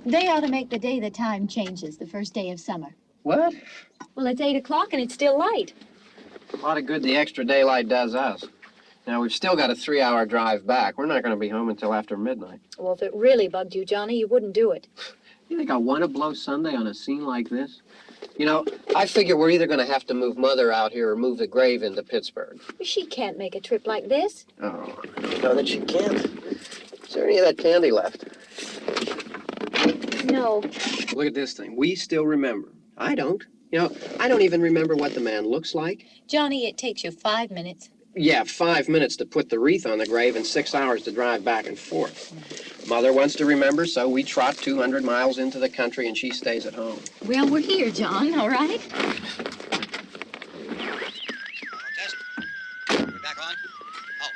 They ought to make the day the time changes, the first day of summer. What? Well, it's 8 o'clock and it's still light. A lot of good the extra daylight does us. Now, we've still got a 3-hour drive back. We're not going to be home until after midnight. Well, if it really bugged you, Johnny, you wouldn't do it. You think I want to blow Sunday on a scene like this? You know, I figure we're either going to have to move Mother out here or move the grave into Pittsburgh. She can't make a trip like this. Oh, I don't know that she can't. Is there any of that candy left? No. Look at this thing. We still remember. I don't. You know, I don't even remember what the man looks like. Johnny, it takes you 5 minutes. Yeah, 5 minutes to put the wreath on the grave and 6 hours to drive back and forth. Mother wants to remember, so we trot 200 miles into the country and she stays at home. Well, we're here, John, all right? Test. We're back on? Oh.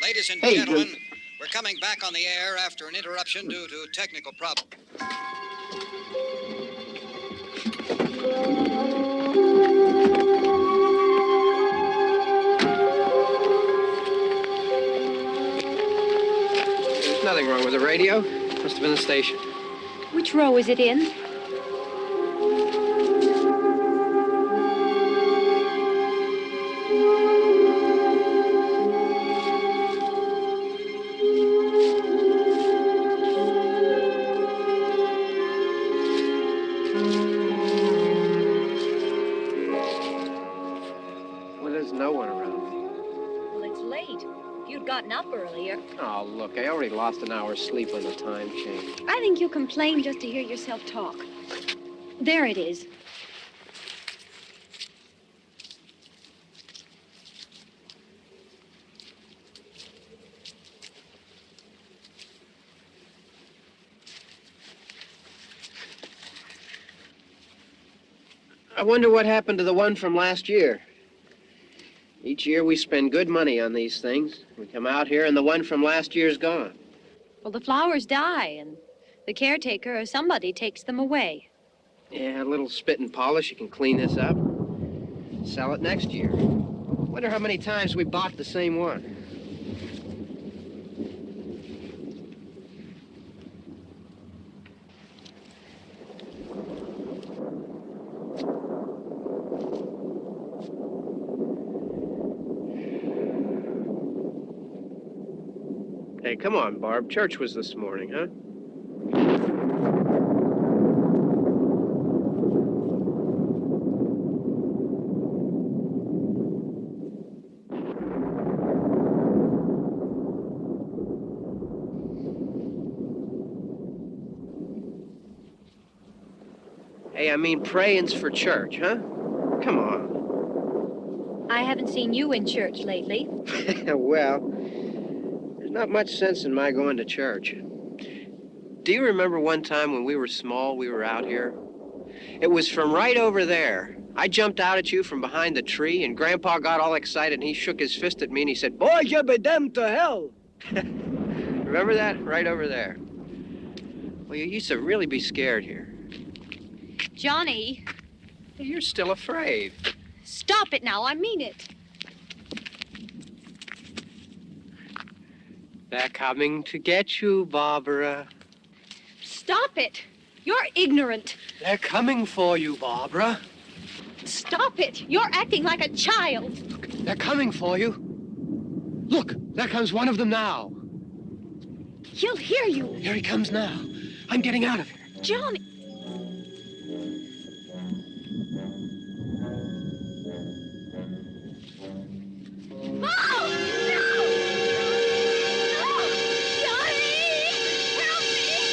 Ladies and Hey, gentlemen, good. we're coming back on the air after an interruption due to technical problem. There's nothing wrong with the radio. Must have been the station. Which row is it in? Well, there's no one around. Well, it's late. If you'd gotten up earlier. Oh, look, I already lost an hour's sleep when the time changed. I think you complain just to hear yourself talk. There it is. I wonder what happened to the one from last year. Each year we spend good money on these things. We come out here and the one from last year's gone. Well, the flowers die, and the caretaker or somebody takes them away. Yeah, a little spit and polish, you can clean this up. Sell it next year. Wonder how many times we bought the same one. Hey, come on, Barb. Church was this morning, huh? Hey, I mean, praying's for church, huh? Come on. I haven't seen you in church lately. Well, there's not much sense in my going to church. Do you remember one time when we were small, we were out here? It was from right over there. I jumped out at you from behind the tree, and Grandpa got all excited, and he shook his fist at me, and he said, "Boy, you be damned to hell." Remember that? Right over there. Well, you used to really be scared here. Johnny, You're still afraid. stop it now. I mean it. They're coming to get you, Barbara. Stop it. You're ignorant. They're coming for you, Barbara. Stop it. You're acting like a child. They're coming for you. Look, there comes one of them now. He'll hear you. Here he comes now. I'm getting out of here. Johnny. Mom! No! No! Johnny! Help me!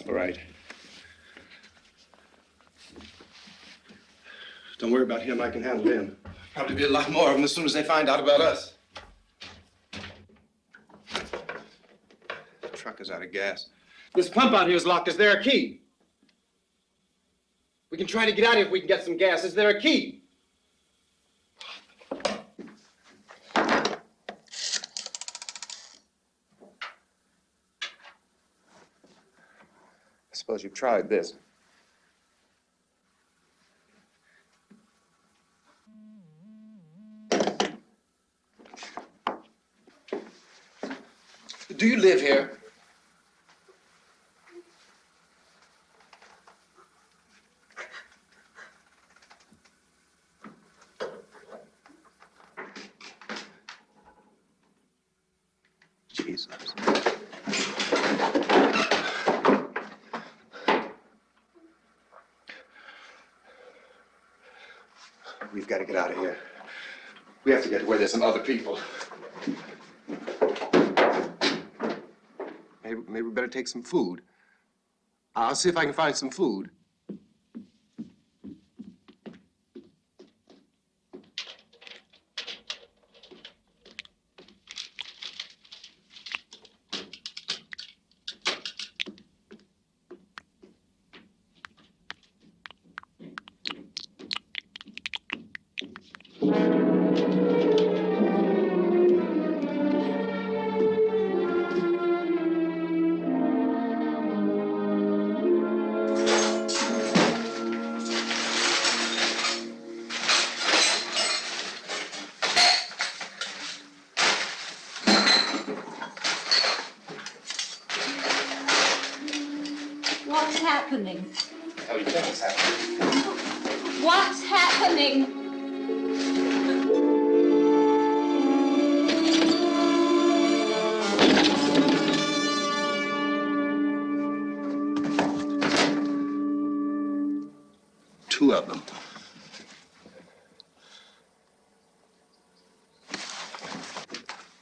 All right. Don't worry about him. I can handle him. Probably be a lot more of them as soon as they find out about us. The truck is out of gas. This pump out here is locked. Is there a key? We can try to get out of here if we can get some gas. Is there a key? I suppose you've tried this. Do you live here? Jesus. We've got to get out of here. We have to get to where there's some other people. Maybe we better take some food. I'll see if I can find some food. What's happening? Tell you what's happening. What's happening? Two of them.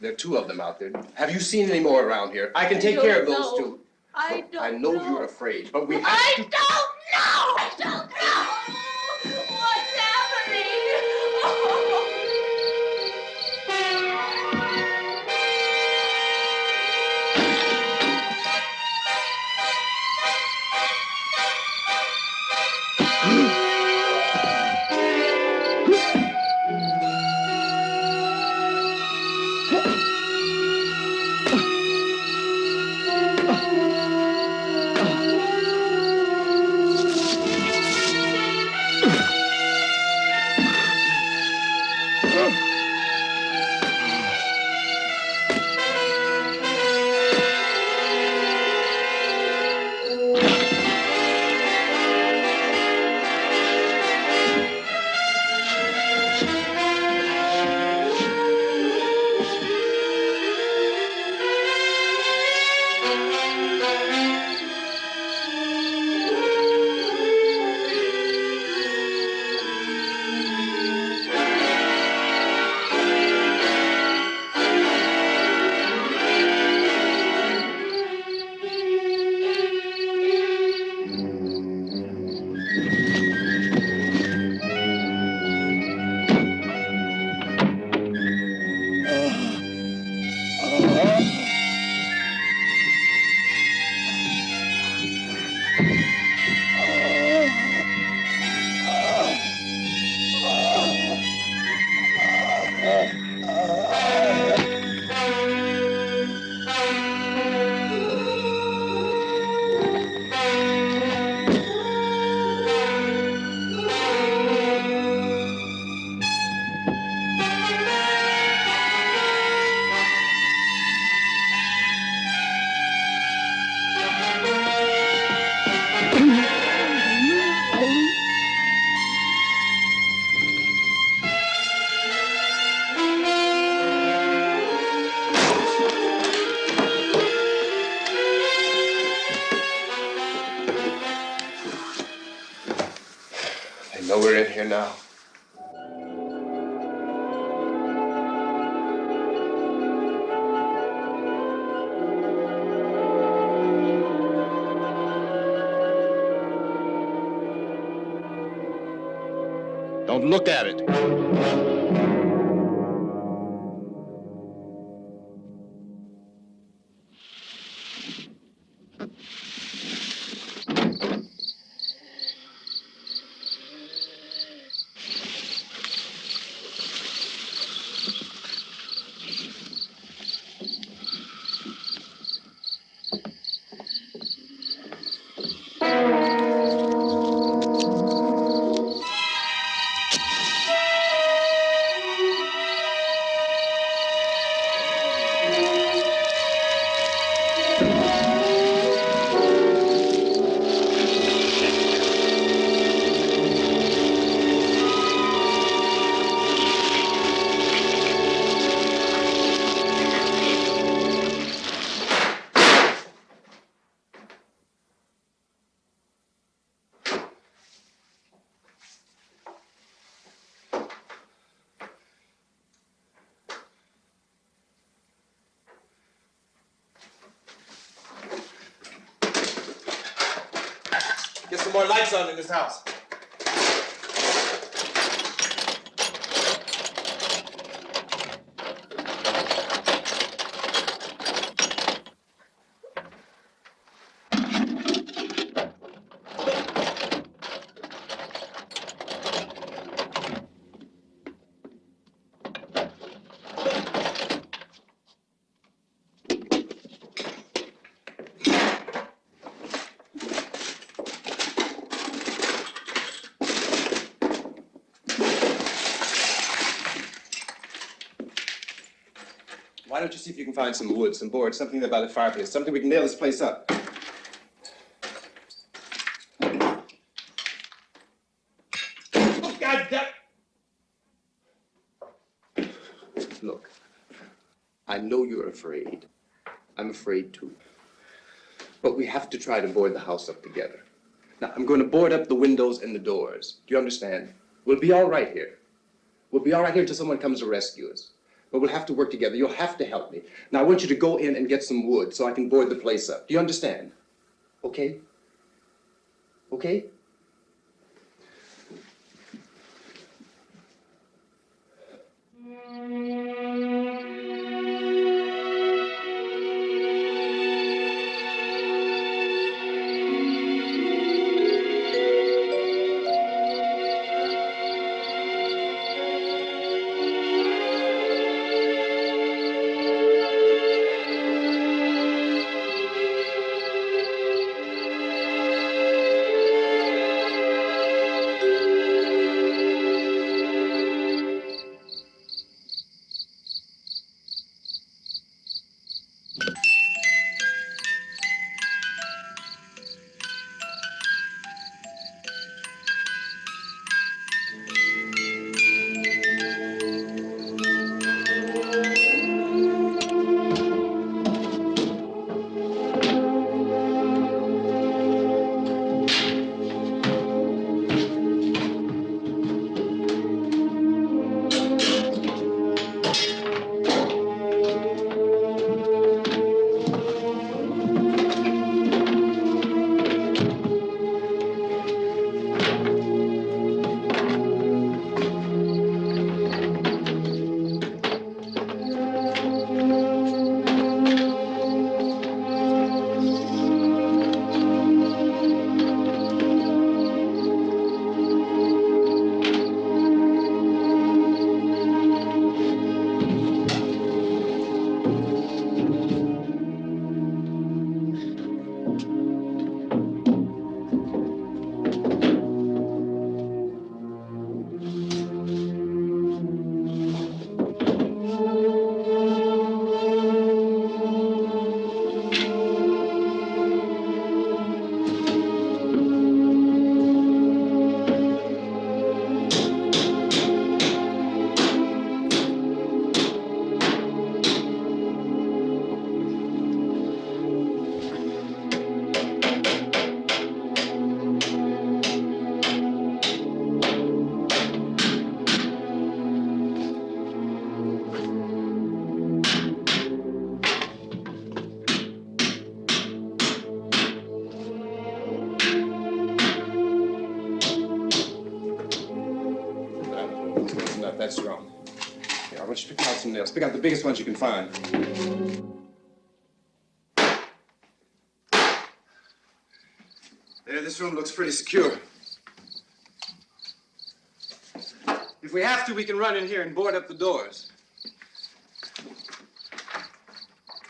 There are two of them out there. Have you seen any more around here? I can take care of those two. I I know you're afraid, but we have I to... don't know! I don't know! What's happening? I know we're in here now. Don't look at it. Get some more lights on in this house. Why don't you see if you can find some wood, some board, something there by the fireplace, something we can nail this place up. Oh, God damn! Look, I know you're afraid. I'm afraid too. But we have to try to board the house up together. Now, I'm going to board up the windows and the doors. Do you understand? We'll be all right here. We'll be all right here until someone comes to rescue us. But we'll have to work together. You'll have to help me. Now, I want you to go in and get some wood so I can board the place up. Do you understand? Okay? Okay? that's wrong. Here, I want you to pick out some nails. Pick out the biggest ones you can find. There, this room looks pretty secure. If we have to, we can run in here and board up the doors.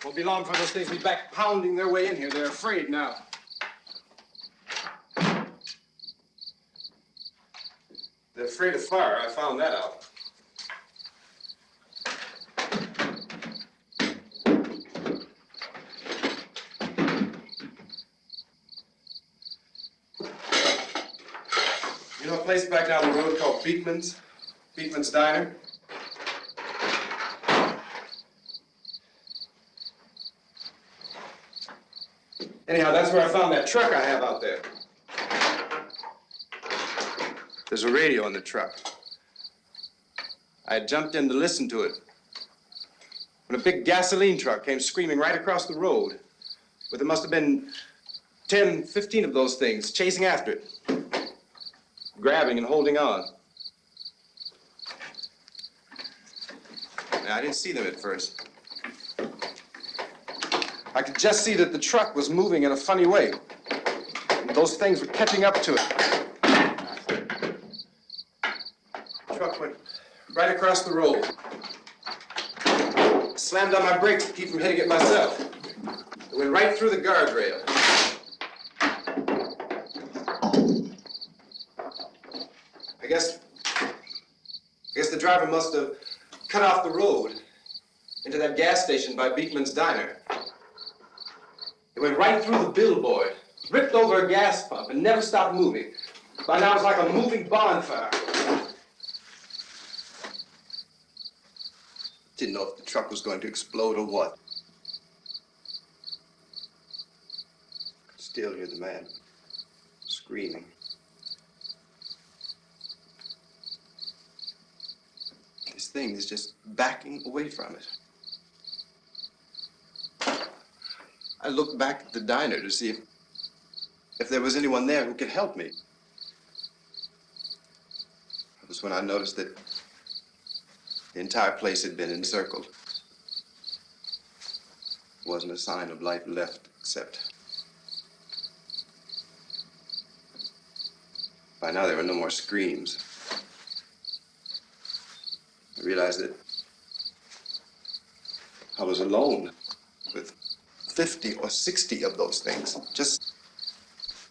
Won't be long for those things to be back pounding their way in here. They're afraid now. They're afraid of fire. I found that out. You know a place back down the road called Beekman's? Beekman's Diner? Anyhow, that's where I found that truck I have out there. There's a radio in the truck. I had jumped in to listen to it when a big gasoline truck came screaming right across the road. But there must have been 10, 15 of those things chasing after it, grabbing and holding on. Now, I didn't see them at first. I could just see that the truck was moving in a funny way. And those things were catching up to it. The truck went right across the road. I slammed on my brakes to keep from hitting it myself. It went right through the guardrail. I guess the driver must have cut off the road into that gas station by Beekman's Diner. It went right through the billboard, ripped over a gas pump, and never stopped moving. By now, it's like a moving bonfire. Didn't know if the truck was going to explode or what. Could still hear the man screaming. This thing is just backing away from it. I looked back at the diner to see if there was anyone there who could help me. It was when I noticed that the entire place had been encircled. There wasn't a sign of life left except... By now there were no more screams. I realized that I was alone with 50 or 60 of those things, just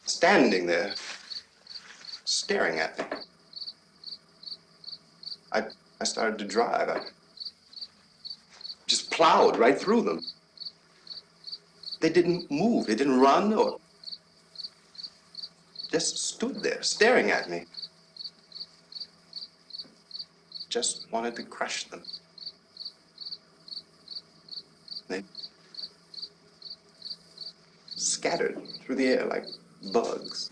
standing there, staring at me. I started to drive. I just plowed right through them. They didn't move. They didn't run or just stood there, staring at me. Just wanted to crush them. They scattered through the air like bugs.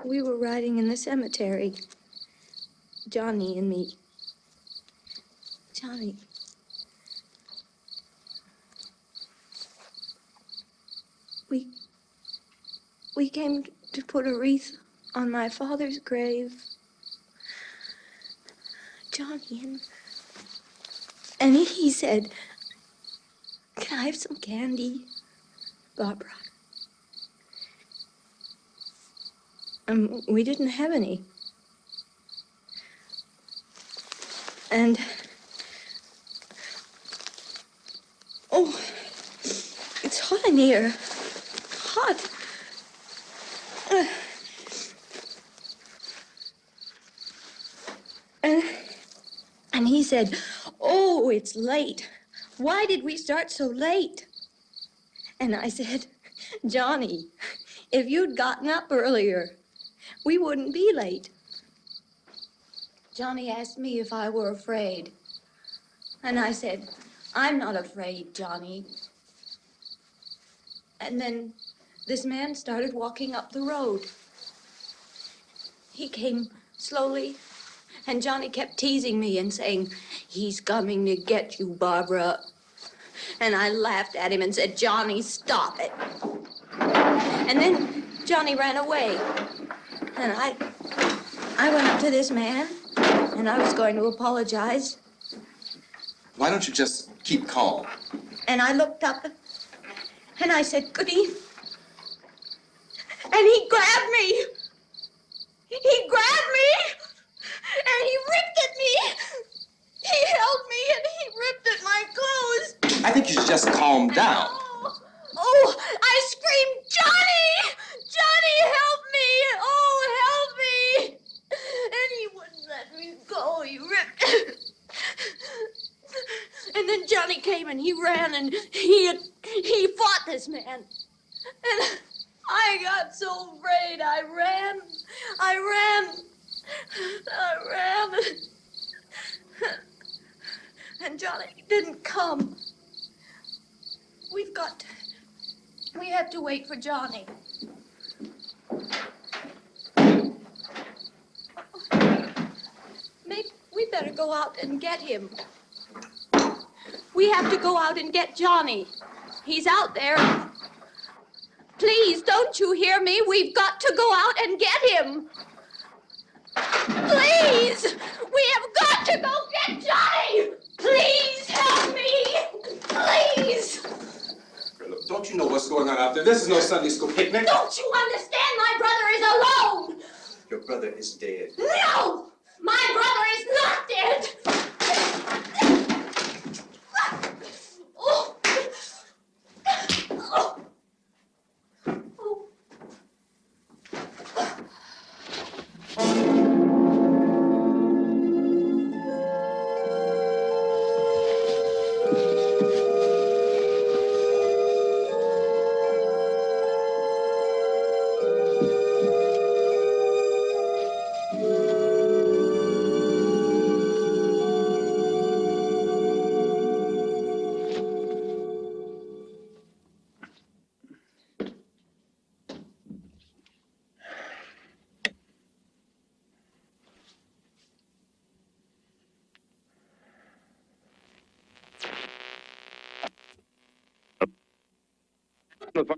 We were riding in the cemetery, Johnny and me. Johnny. We came to put a wreath on my father's grave. Johnny, and he said, "Can I have some candy, Barbara?" And we didn't have any. And, oh, it's hot in here. Hot. And he said, "Oh, it's late. Why did we start so late?" And I said, "Johnny, if you'd gotten up earlier, we wouldn't be late." Johnny asked me if I were afraid. And I said, "I'm not afraid, Johnny." And then this man started walking up the road. He came slowly, and Johnny kept teasing me and saying, "He's coming to get you, Barbara." And I laughed at him and said, "Johnny, stop it." And then Johnny ran away. And I went up to this man, and I was going to apologize. Why don't you just keep calm? And I looked up, and I said, good evening. And he grabbed me. He grabbed me, and he ripped at me. He held me, and he ripped at my clothes. I think you should just calm down. Oh, I screamed, Johnny! Johnny, help me! Oh, help me! And he wouldn't let me go. He ripped. And then Johnny came and he ran and he fought this man. And I got so afraid. I ran. And Johnny didn't come. We have to wait for Johnny. Maybe we better go out and get him. We have to go out and get Johnny. He's out there. Please, don't you hear me? We've got to go out and get him. Please! We have got to go get Johnny! Please help me! Please! Look, don't you know what's going on out there? This is no Sunday school picnic. Don't you understand? My brother is alone! Your brother is dead. No! My brother is not dead! Oh. Oh.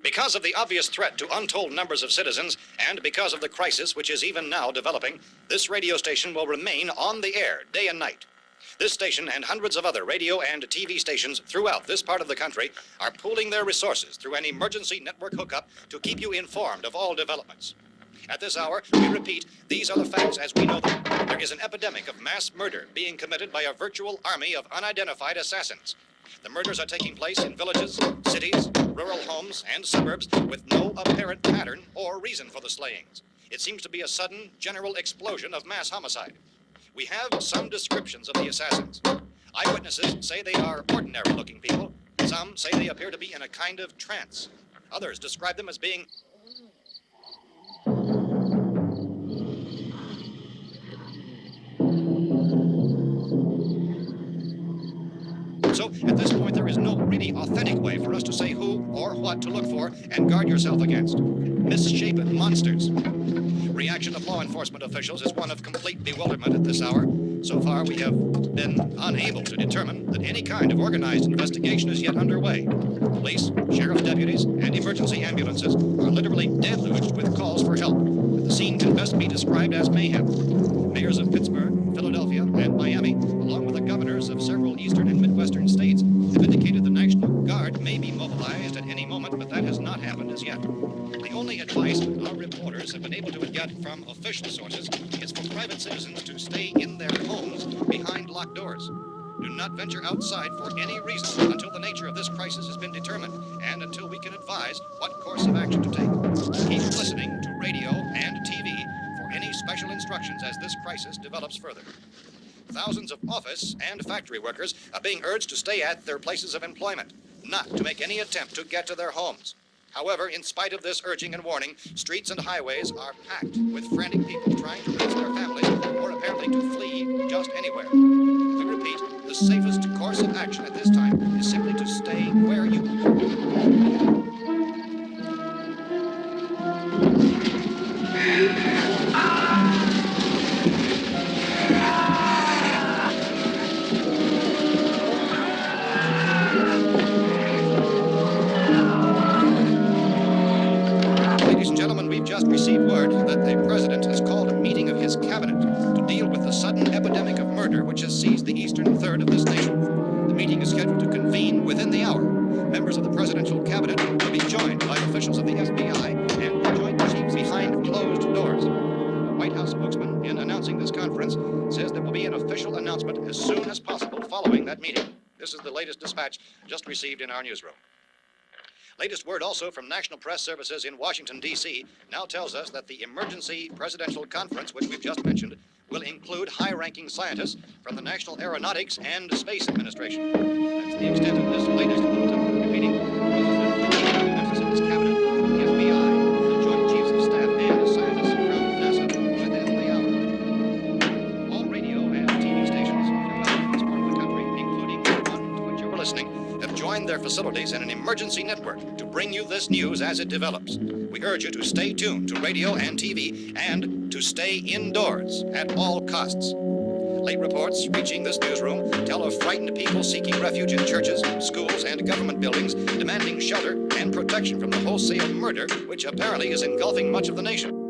Because of the obvious threat to untold numbers of citizens, and because of the crisis which is even now developing, this radio station will remain on the air day and night. This station and hundreds of other radio and TV stations throughout this part of the country are pooling their resources through an emergency network hookup to keep you informed of all developments. At this hour, we repeat, these are the facts as we know them. There is an epidemic of mass murder being committed by a virtual army of unidentified assassins. The murders are taking place in villages, cities, rural homes, and suburbs with no apparent pattern or reason for the slayings. It seems to be a sudden, general explosion of mass homicide. We have some descriptions of the assassins. Eyewitnesses say they are ordinary-looking people. Some say they appear to be in a kind of trance. Others describe them as being So, at this point, there is no really authentic way for us to say who or what to look for and guard yourself against. Misshapen monsters. Reaction of law enforcement officials is one of complete bewilderment at this hour. So far, we have been unable to determine that any kind of organized investigation is yet underway. Police, sheriff's deputies, and emergency ambulances are literally deluged with calls for help. But the scene can best be described as mayhem. Mayors of Pittsburgh, Philadelphia, and Miami, along with the governors of several eastern and midwestern states, have indicated the National Guard may be mobilized at any moment, but that has not happened as yet. The only advice our reporters have been able to get from official sources is for private citizens to stay in their homes behind locked doors. Do not venture outside for any reason until the nature of this crisis has been determined and until we can advise what course of action to take. Keep listening to radio and TV for any special instructions as this crisis develops further. Thousands of office and factory workers are being urged to stay at their places of employment, not to make any attempt to get to their homes. However, in spite of this urging and warning, streets and highways are packed with frantic people trying to raise their families or apparently to flee just anywhere. We repeat, the safest course of action at this time is simply to stay where you Ladies and gentlemen, we've just received word that the president has called a meeting of his cabinet seize the eastern third of this nation. The meeting is scheduled to convene within the hour. Members of the presidential cabinet will be joined by officials of the FBI and the joint chiefs behind closed doors. A White House spokesman, in announcing this conference, says there will be an official announcement as soon as possible following that meeting. This is the latest dispatch just received in our newsroom. Latest word also from National Press Services in Washington, D.C. now tells us that the emergency presidential conference, which we've just mentioned, will include high-ranking scientists from the National Aeronautics and Space Administration. That's the extent of this latest bulletin. Repeating, members of this cabinet, the FBI, the Joint Chiefs of Staff, and scientists from NASA within the hour. All radio and TV stations throughout this part of the country, including the one to which you're listening, have joined their facilities in an emergency network to bring you this news as it develops. We urge you to stay tuned to radio and TV and to stay indoors at all costs. Late reports reaching this newsroom tell of frightened people seeking refuge in churches, schools, and government buildings, demanding shelter and protection from the wholesale murder which apparently is engulfing much of the nation.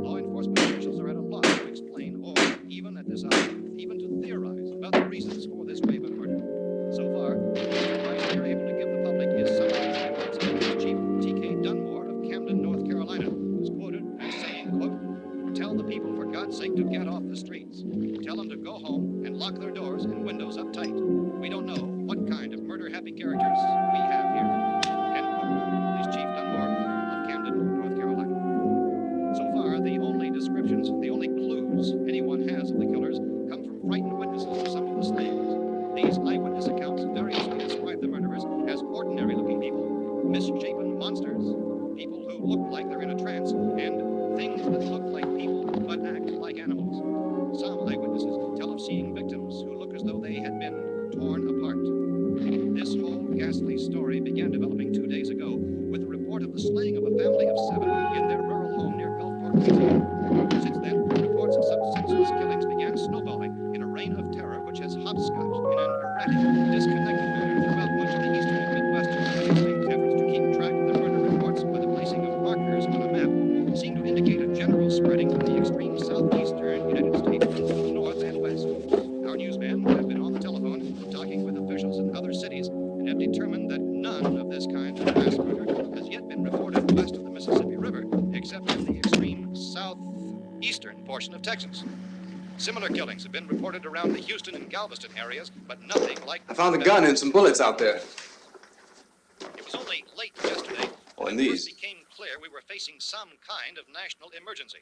Law enforcement officials are at a loss to explain or, even at this hour, even to theorize about the reasons for this grave of murder. So far, the advice we are able to give the public is some of these reports. Police Chief T.K. Dunmore of Camden, North Carolina, was quoted as saying, quote, "Tell the people, for God's sake, to get off the streets. Tell them to go home and lock their doors and windows up tight. We don't know what kind of murder-happy characters we have here." End quote. Police Chief Dunmore of Camden, North Carolina. So far, the only descriptions, the only clues anyone has of the killers come from frightened witnesses of some of the slayings. These eyewitness accounts variously describe the murderers as ordinary-looking people, misshapen monsters, people who look like they're in a trance, and things that look like people but act like animals. Some eyewitnesses tell of seeing victims who look as though they had been torn apart. This whole ghastly story began developing 2 days ago with the report of the slaying of a family of 7 in their rural home near Gulfport, Louisiana. Since then, reports of such senseless killings began snowballing in a reign of terror which has hopscotched in an erratic, disconnected manner throughout much of the eastern and midwestern United States. Efforts to keep track of the murder reports by the placing of markers on a map seem to indicate a general spreading from the extreme southeastern United States to the north and west. Our newsmen have been on the telephone talking with officials in other cities and have determined that none of this kind of mass murder has yet been reported west of the Mississippi River, except in the extreme southeastern portion of Texas. Similar killings have been reported around the Houston and Galveston areas, but nothing like... I found a gun and some bullets out there. It was only late yesterday Oh, and that it these. first became clear we were facing some kind of national emergency.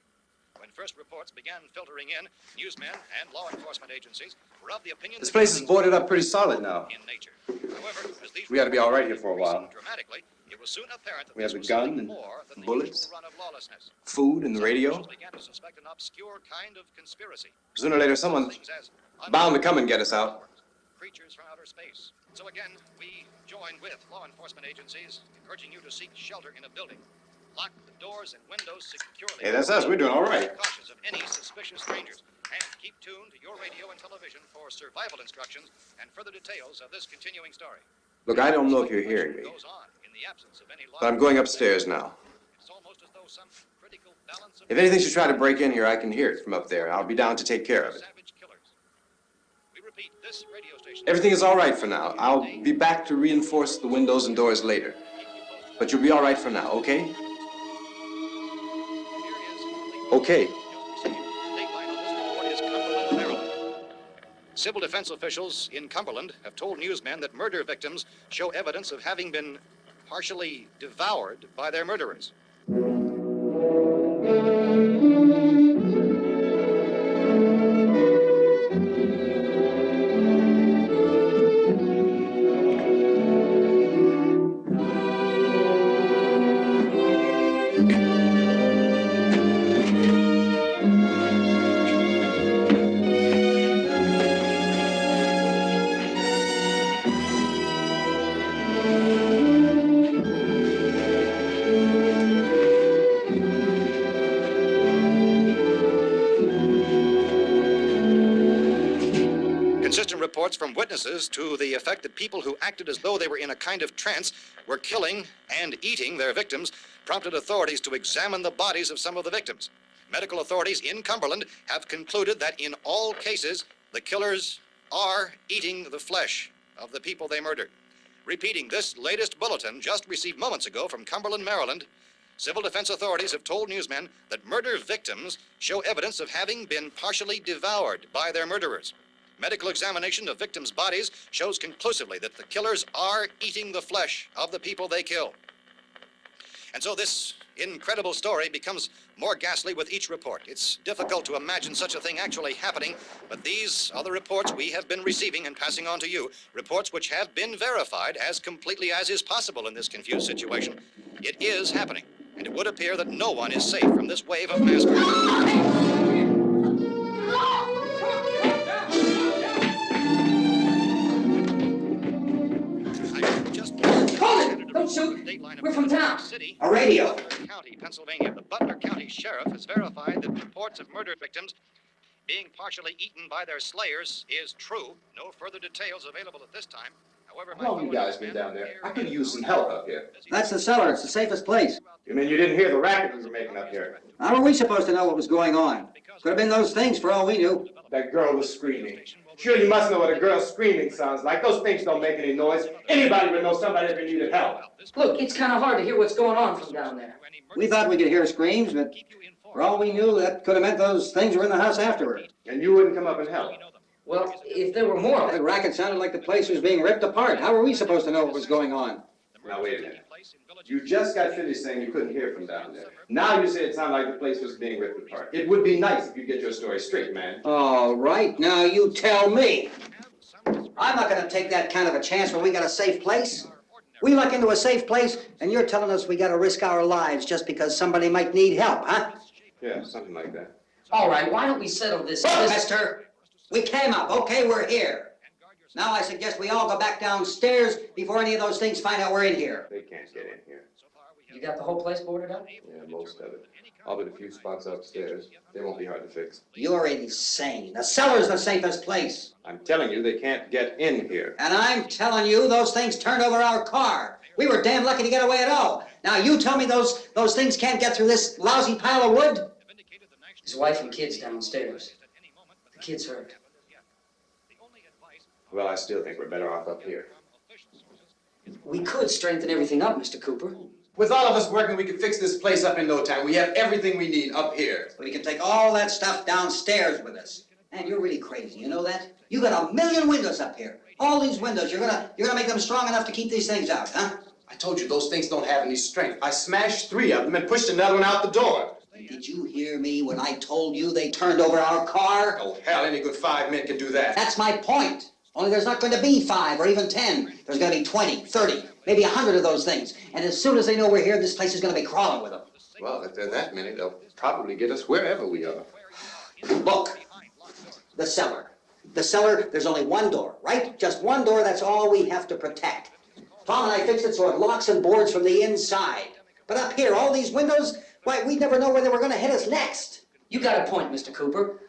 When first reports began filtering in, newsmen and law enforcement agencies were of the opinion This that place is things boarded up pretty solid now. in nature. However, as these We ought to be all right here for a reports while. increased dramatically, it was soon apparent that We have this a was gun something and more than the bullets, usual run of lawlessness. food and the Some radio. officials began to suspect an obscure kind of conspiracy. Sooner or later, someone's Things as bound to come and get us out. creatures from outer space. So again, we join with law enforcement agencies, urging you to seek shelter in a building. Lock the doors and windows securely. Hey, that's us. We're doing all right. Be cautious of any suspicious strangers. And keep tuned to your radio and television for survival instructions and further details of this continuing story. Look, I don't know if you're hearing me, Goes on in the absence of any law. but I'm going upstairs now. It's almost as though some critical balance of If anything should try to break in here, I can hear it from up there. I'll be down to take care of it. savage killers. We repeat, this radio station. Everything is all right for now. I'll be back to reinforce the windows and doors later. But you'll be all right for now, okay? Okay. Civil defense officials in Cumberland have told newsmen that murder victims show evidence of having been partially devoured by their murderers. Consistent reports from witnesses to the effect that people who acted as though they were in a kind of trance were killing and eating their victims prompted authorities to examine the bodies of some of the victims. Medical authorities in Cumberland have concluded that in all cases, the killers are eating the flesh of the people they murdered. Repeating this latest bulletin just received moments ago from Cumberland, Maryland, civil defense authorities have told newsmen that murder victims show evidence of having been partially devoured by their murderers. Medical examination of victims' bodies shows conclusively that the killers are eating the flesh of the people they kill. And so this incredible story becomes more ghastly with each report. It's difficult to imagine such a thing actually happening, but these are the reports we have been receiving and passing on to you, reports which have been verified as completely as is possible in this confused situation. It is happening, and it would appear that no one is safe from this wave of mass murder. Don't shoot. We're from town. A radio. County, Pennsylvania. The Butler County Sheriff has verified that reports of murder victims being partially eaten by their slayers is true. No further details available at this time. However, How long you guys been down there? I could use some help up here. That's the cellar. It's the safest place. You mean you didn't hear the racket we were making up here? How are we supposed to know what was going on? Could have been those things for all we knew. That girl was screaming. Sure, you must know what a girl screaming sounds like. Those things don't make any noise. Anybody would know somebody if they needed help. Look, it's kind of hard to hear what's going on from down there. We thought we could hear screams, but for all we knew, that could have meant those things were in the house afterward. And you wouldn't come up and help. Well, if there were more... The racket sounded like the place was being ripped apart. How were we supposed to know what was going on? Now, wait a minute. You just got finished saying you couldn't hear from down there. Now you say it sounded like the place was being ripped apart. It would be nice if you get your story straight, man. All right, now you tell me. I'm not going to take that kind of a chance when we got a safe place. We luck into a safe place, and you're telling us we got to risk our lives just because somebody might need help, huh? Yeah, something like that. All right, why don't we settle this... Look, mister, we came up. Okay, we're here. Now I suggest we all go back downstairs before any of those things find out we're in here. They can't get in here. You got the whole place boarded up? Yeah, most of it. All but a few spots upstairs. They won't be hard to fix. You're insane. The cellar's the safest place. I'm telling you, they can't get in here. And I'm telling you, those things turned over our car. We were damn lucky to get away at all. Now you tell me those things can't get through this lousy pile of wood? His wife and kids downstairs. The kids hurt. Well, I still think we're better off up here. We could strengthen everything up, Mr. Cooper. With all of us working, we could fix this place up in no time. We have everything we need up here. We can take all that stuff downstairs with us. Man, you're really crazy, you know that? You got 1,000,000 windows up here. All these windows, you're gonna make them strong enough to keep these things out, huh? I told you, those things don't have any strength. I smashed 3 of them and pushed another one out the door. Did you hear me when I told you they turned over our car? Oh, hell, any good 5 men can do that. That's my point. Only there's not going to be 5 or even 10. There's going to be 20, 30, maybe 100 of those things. And as soon as they know we're here, this place is going to be crawling with them. Well, if there are that many, they'll probably get us wherever we are. Look, the cellar. The cellar, there's only one door, right? Just one door, that's all we have to protect. Tom and I fixed it so it locks and boards from the inside. But up here, all these windows, why, we'd never know where they were going to hit us next. You got a point, Mr. Cooper.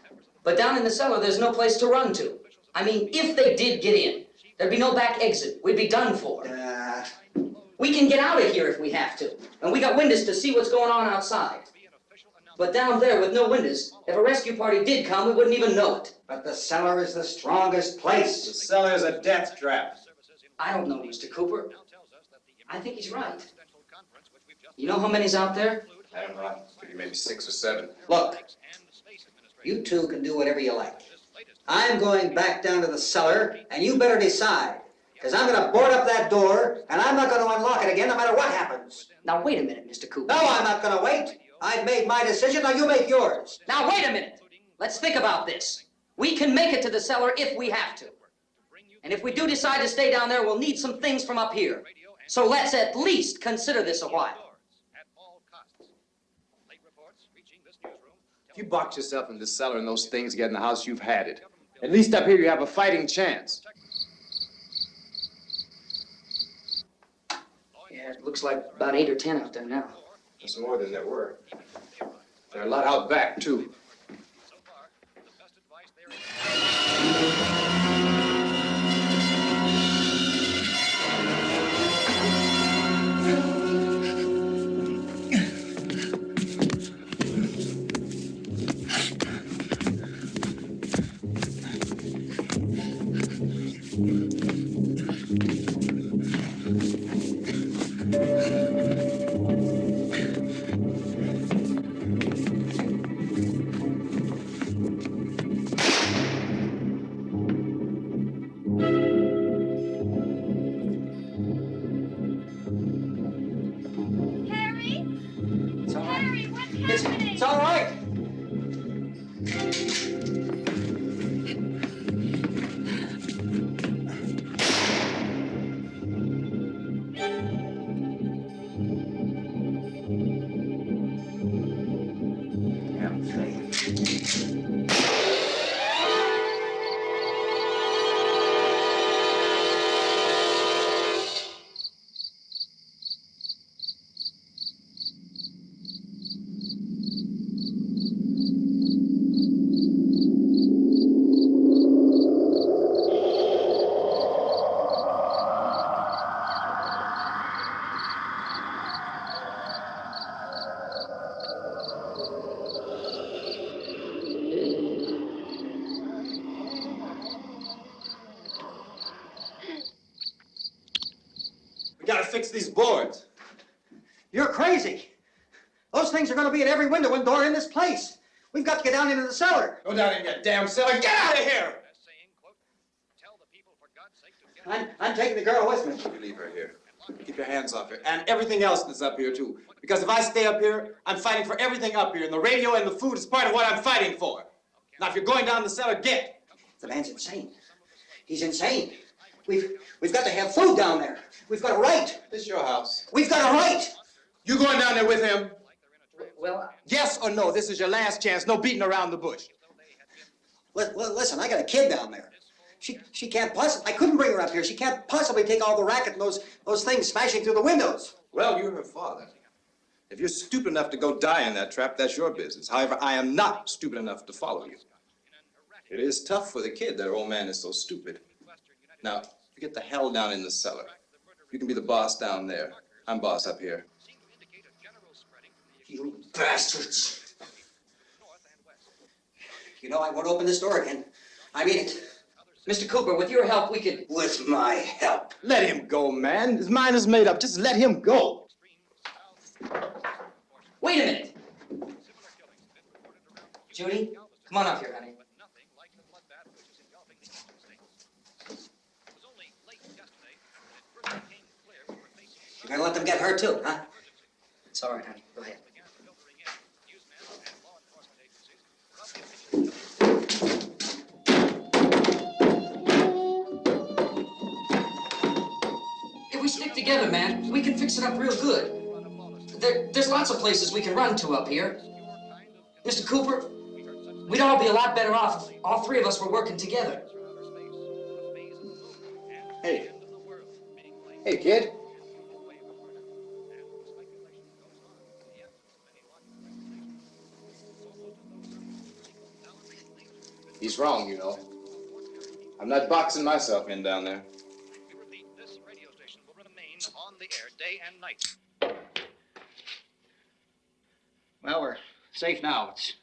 But down in the cellar, there's no place to run to. I mean, if they did get in, there'd be no back exit. We'd be done for. We can get out of here if we have to. And we got windows to see what's going on outside. But down there with no windows, if a rescue party did come, we wouldn't even know it. But the cellar is the strongest place. The cellar is a death trap. I don't know, Mr. Cooper. I think he's right. You know how many's out there? I don't know. Maybe 6 or 7. Look, you two can do whatever you like. I'm going back down to the cellar, and you better decide. Because I'm going to board up that door, and I'm not going to unlock it again no matter what happens. Now, wait a minute, Mr. Cooper. No, I'm not going to wait. I've made my decision, now you make yours. Now, wait a minute. Let's think about this. We can make it to the cellar if we have to. And if we do decide to stay down there, we'll need some things from up here. So let's at least consider this a while. If you box yourself in the cellar and those things get in the house, you've had it. At least up here you have a fighting chance. Yeah, it looks like about 8 or 10 out there now. There's more than there were. There are a lot out back, too. boys. It's all right. We gotta fix these boards. You're crazy. Those things are going to be at every window and door in this place. We've got to get down into the cellar. Go down in your damn cellar. Get out of here! I'm taking the girl with me. You leave her here. Keep your hands off her. And everything else that's up here, too. Because if I stay up here, I'm fighting for everything up here. And the radio and the food is part of what I'm fighting for. Now, if you're going down the cellar, get. The man's insane. He's insane. We've got to have food down there. We've got a right. This is your house. We've got a right. You going down there with him? Well, Yes or no? This is your last chance. No beating around the bush. Listen, I got a kid down there. She can't possibly, I couldn't bring her up here. She can't possibly take all the racket and those things smashing through the windows. Well, you're her father. If you're stupid enough to go die in that trap, that's your business. However, I am not stupid enough to follow you. It is tough for the kid that her old man is so stupid. Now, you get the hell down in the cellar. You can be the boss down there. I'm boss up here. You bastards. You know, I won't open this door again. I mean it. Mr. Cooper, with your help, we could... With my help. Let him go, man. His mind is made up. Just let him go. Wait a minute. Judy, come on up here, honey. You're gonna let them get hurt too, huh? It's all right, honey. Go ahead. If we stick together, man, we can fix it up real good. There's lots of places we can run to up here. Mr. Cooper, we'd all be a lot better off if all three of us were working together. Hey. Hey, kid. He's wrong, you know. I'm not boxing myself in down there. We repeat, this radio station will remain on the air day and night. Well, we're safe now. It's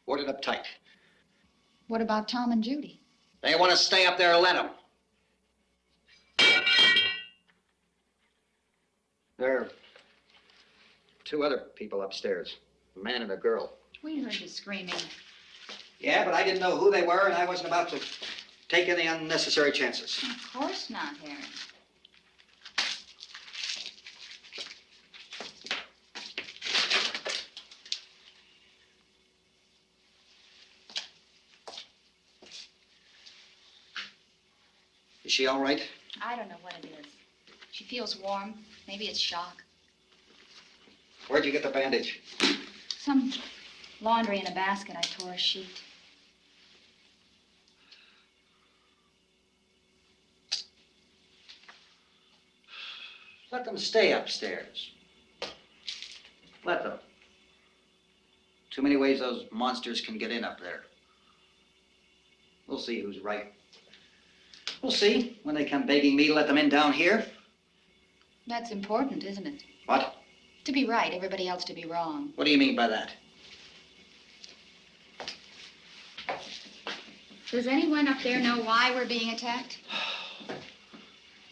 boarded up tight. What about Tom and Judy? They want to stay up there, let them. There are two other people upstairs, a man and a girl. We heard you screaming. Yeah, but I didn't know who they were, and I wasn't about to take any unnecessary chances. Of course not, Harry. Is she all right? I don't know what it is. She feels warm. Maybe it's shock. Where'd you get the bandage? Some laundry in a basket. I tore a sheet. Let them stay upstairs. Let them. Too many ways those monsters can get in up there. We'll see who's right. We'll see when they come begging me to let them in down here. That's important, isn't it? What? To be right, everybody else to be wrong. What do you mean by that? Does anyone up there know why we're being attacked?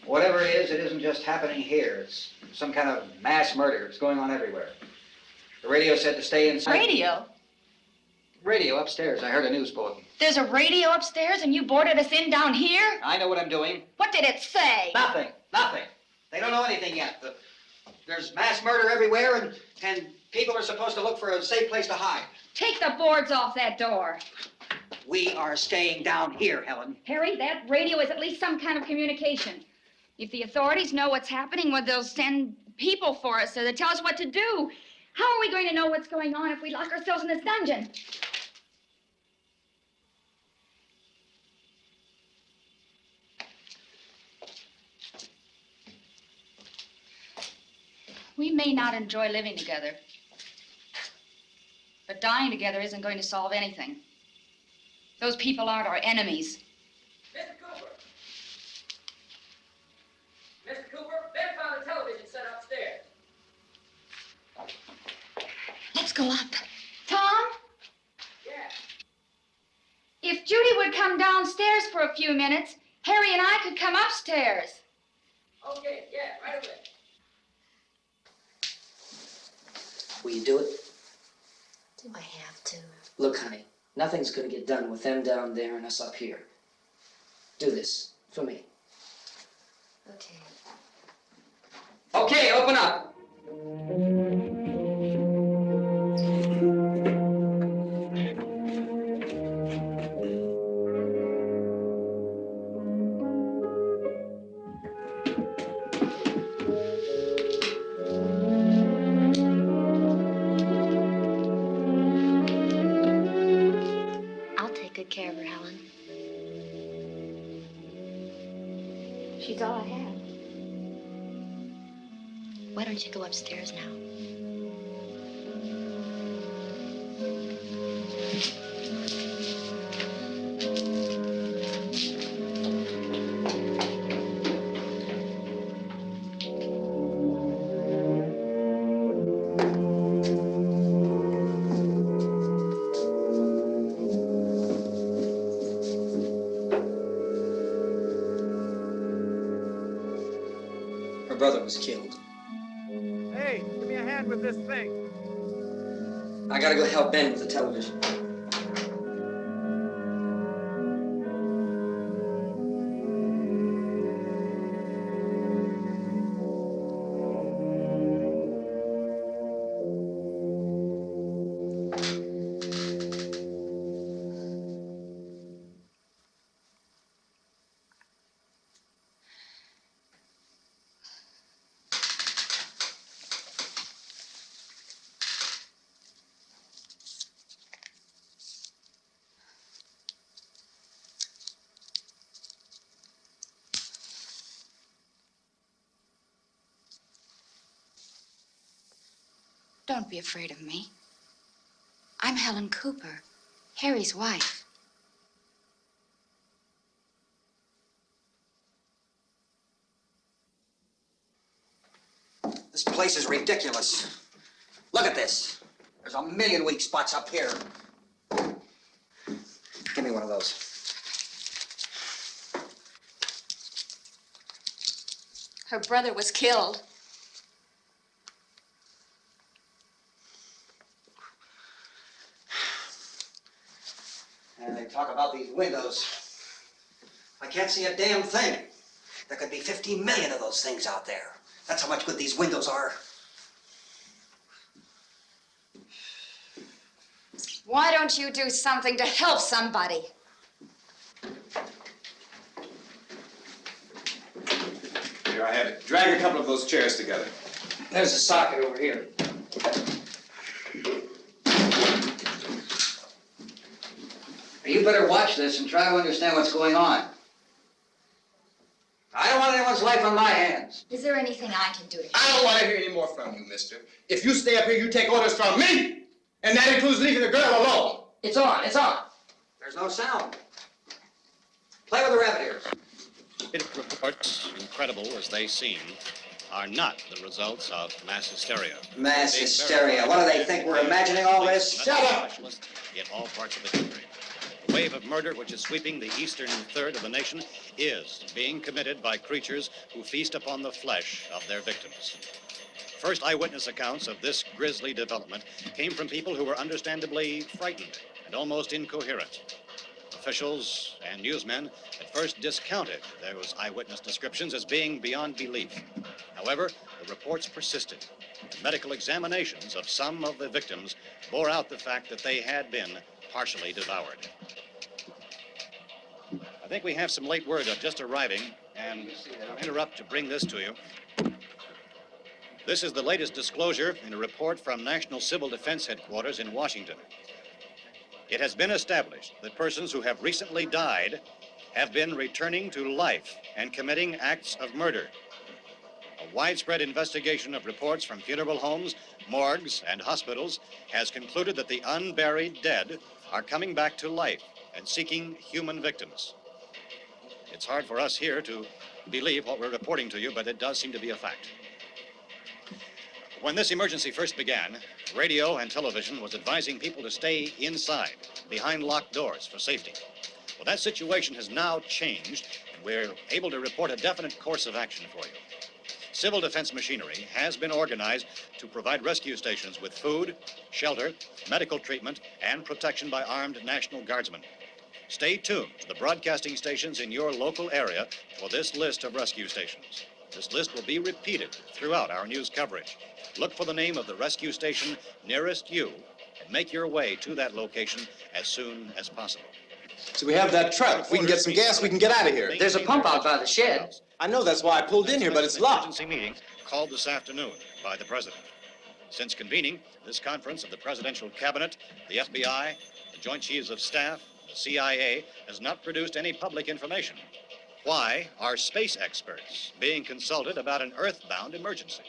Whatever it isn't just happening here. It's some kind of mass murder. It's going on everywhere. The radio said to stay inside. Radio? Radio upstairs. I heard a news bulletin. There's a radio upstairs and you boarded us in down here? I know what I'm doing. What did it say? Nothing. Nothing. They don't know anything yet. The There's mass murder everywhere, and people are supposed to look for a safe place to hide. Take the boards off that door. We are staying down here, Helen. Harry, that radio is at least some kind of communication. If the authorities know what's happening, well, they'll send people for us to tell us what to do. How are we going to know what's going on if we lock ourselves in this dungeon? We may not enjoy living together, but dying together isn't going to solve anything. Those people aren't our enemies. Mr. Cooper! Mr. Cooper, Ben found a television set upstairs. Let's go up. Tom? Yeah. If Judy would come downstairs for a few minutes, Harry and I could come upstairs. Okay, yeah, right away. Will you do it? Do I have to? Look, honey, nothing's gonna get done with them down there and us up here. Do this for me. Okay. Okay, open up. I'll take good care of her, Helen. She's all I have. Why don't you go upstairs now? Her brother was killed. Hey, give me a hand with this thing. I gotta go help Ben with the television. Don't be afraid of me. I'm Helen Cooper, Harry's wife. This place is ridiculous. Look at this. There's a million weak spots up here. Give me one of those. Her brother was killed. And they talk about these windows. I can't see a damn thing. There could be 15 million of those things out there. That's how much good these windows are. Why don't you do something to help somebody? Here, I have it. Drag a couple of those chairs together. There's a socket over here. You better watch this and try to understand what's going on. I don't want anyone's life on my hands. Is there anything I can do to help? I don't want to hear any more from you, mister. If you stay up here, you take orders from me. And that includes leaving the girl alone. It's on, it's on. There's no sound. Play with the rabbit ears. Reports, incredible as they seem, are not the results of mass hysteria. Mass hysteria. What do they think? We're imagining all this? Shut up! In all parts of the country. The wave of murder which is sweeping the eastern third of the nation is being committed by creatures who feast upon the flesh of their victims. First eyewitness accounts of this grisly development came from people who were understandably frightened and almost incoherent. Officials and newsmen at first discounted those eyewitness descriptions as being beyond belief. However, the the reports persisted. Medical examinations of some of the victims bore out the fact that they had been partially devoured. I think we have some late word just arriving, and I'll interrupt to bring this to you. This is the latest disclosure in a report from National Civil Defense Headquarters in Washington. It has been established that persons who have recently died have been returning to life and committing acts of murder. A widespread investigation of reports from funeral homes, morgues, and hospitals has concluded that the unburied dead are coming back to life and seeking human victims. It's hard for us here to believe what we're reporting to you, but it does seem to be a fact. When this emergency first began, radio and television was advising people to stay inside, behind locked doors for safety. Well, that situation has now changed, and we're able to report a definite course of action for you. Civil defense machinery has been organized to provide rescue stations with food, shelter, medical treatment, and protection by armed National Guardsmen. Stay tuned to the broadcasting stations in your local area for this list of rescue stations. This list will be repeated throughout our news coverage. Look for the name of the rescue station nearest you and make your way to that location as soon as possible. So we have that truck. If we can get some gas, we can get out of here. There's a pump out by the shed. I know, that's why I pulled in here, but it's locked. Emergency meeting called this afternoon by the President. Since convening this conference of the Presidential Cabinet, the FBI, the Joint Chiefs of Staff, the CIA has not produced any public information. Why are space experts being consulted about an earthbound emergency?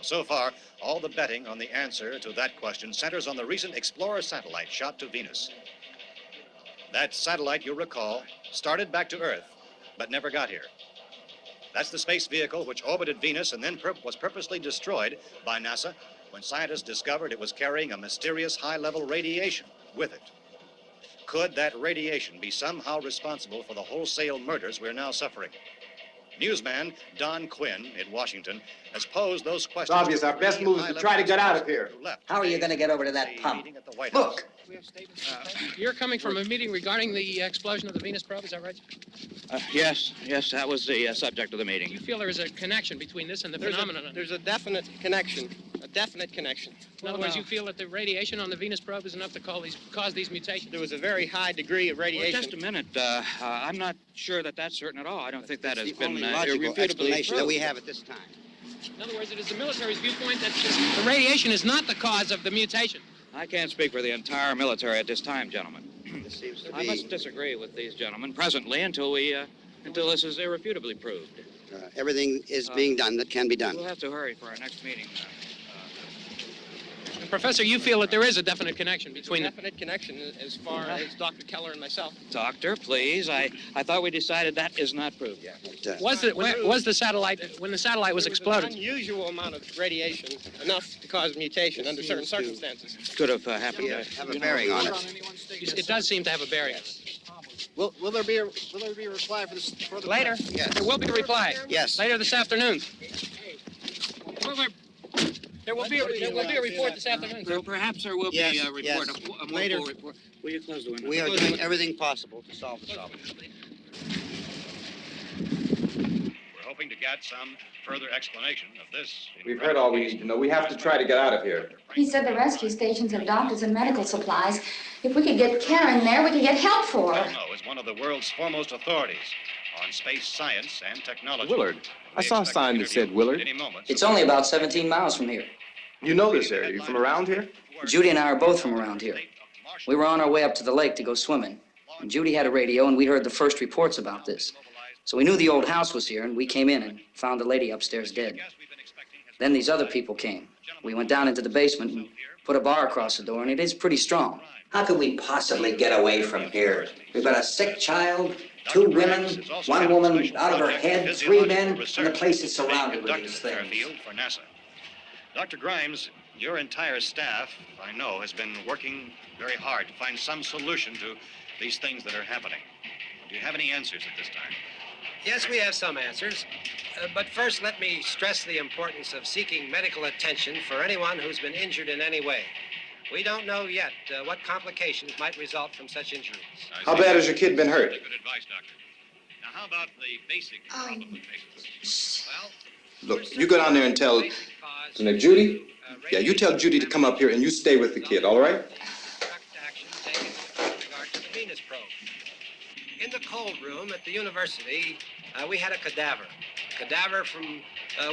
So far, all the betting on the answer to that question centers on the recent Explorer satellite shot to Venus. That satellite, you'll recall, started back to Earth, but never got here. That's the space vehicle which orbited Venus and then was purposely destroyed by NASA when scientists discovered it was carrying a mysterious high-level radiation with it. Could that radiation be somehow responsible for the wholesale murders we're now suffering? Newsman Don Quinn in Washington has posed those questions. It's obvious our best move is to try to get out of here. How are you going to get over to that pump? Look! You're coming from a meeting regarding the explosion of the Venus probe, is that right? Yes, that was the subject of the meeting. You feel there is a connection between this and the phenomenon? There's a definite connection, In other words, you feel that the radiation on the Venus probe is enough to cause these mutations? There was a very high degree of radiation. Well, just a minute. I'm not sure that that's certain at all. I don't think that has been logical irrefutably explanation that proved. we have at this time. In other words, it is the military's viewpoint that the radiation is not the cause of the mutation. I can't speak for the entire military at this time, gentlemen. This seems to I be... must disagree with these gentlemen presently until this is irrefutably proved. everything is being done that can be done. We'll have to hurry for our next meeting. Professor, you feel that there is a definite connection between a definite connection as far as Dr. Keller and myself. Doctor, please. I thought we decided that is not proved yet. Was the satellite, when the satellite was exploded? An unusual amount of radiation, enough to cause mutation under certain circumstances. Could have happened. Have a bearing on it. It does seem to have a bearing. Will there be a reply for this further? Later? Yes. There will be a reply. Yes. Later this afternoon. There will be a report this afternoon. Well, perhaps there will be a report, yes. a more Later. full report. Will you close the window? We are doing everything possible to solve the problem. We're hoping to get some further explanation of this. We've heard all we need to know. We have to try to get out of here. He said the rescue stations have doctors and medical supplies. If we could get Karen there, we could get help for her. Well, is one of the world's foremost authorities on space science and technology. Willard. I saw a sign that said Willard. It's only about 17 miles from here. You know this area. You from around here? Judy and I are both from around here. We were on our way up to the lake to go swimming, and Judy had a radio, and we heard the first reports about this. So we knew the old house was here, and we came in and found the lady upstairs dead. Then these other people came. We went down into the basement and put a bar across the door, and it is pretty strong. How could we possibly get away from here? We've got a sick child, 2 women, 1 woman out of her head, 3 men, and the place is surrounded with these things. For NASA. Dr. Grimes, your entire staff, I know, has been working very hard to find some solution to these things that are happening. Do you have any answers at this time? Yes, we have some answers. But first, let me stress the importance of seeking medical attention for anyone who's been injured in any way. We don't know yet what complications might result from such injuries. How bad has your kid been hurt? Good advice, Doctor. Now, how about the basic problem with patients? Well, Look, you go down there and tell... Judy? Yeah, you tell Judy to come up here and you stay with the kid, all right? In the cold room at the university, we had a cadaver from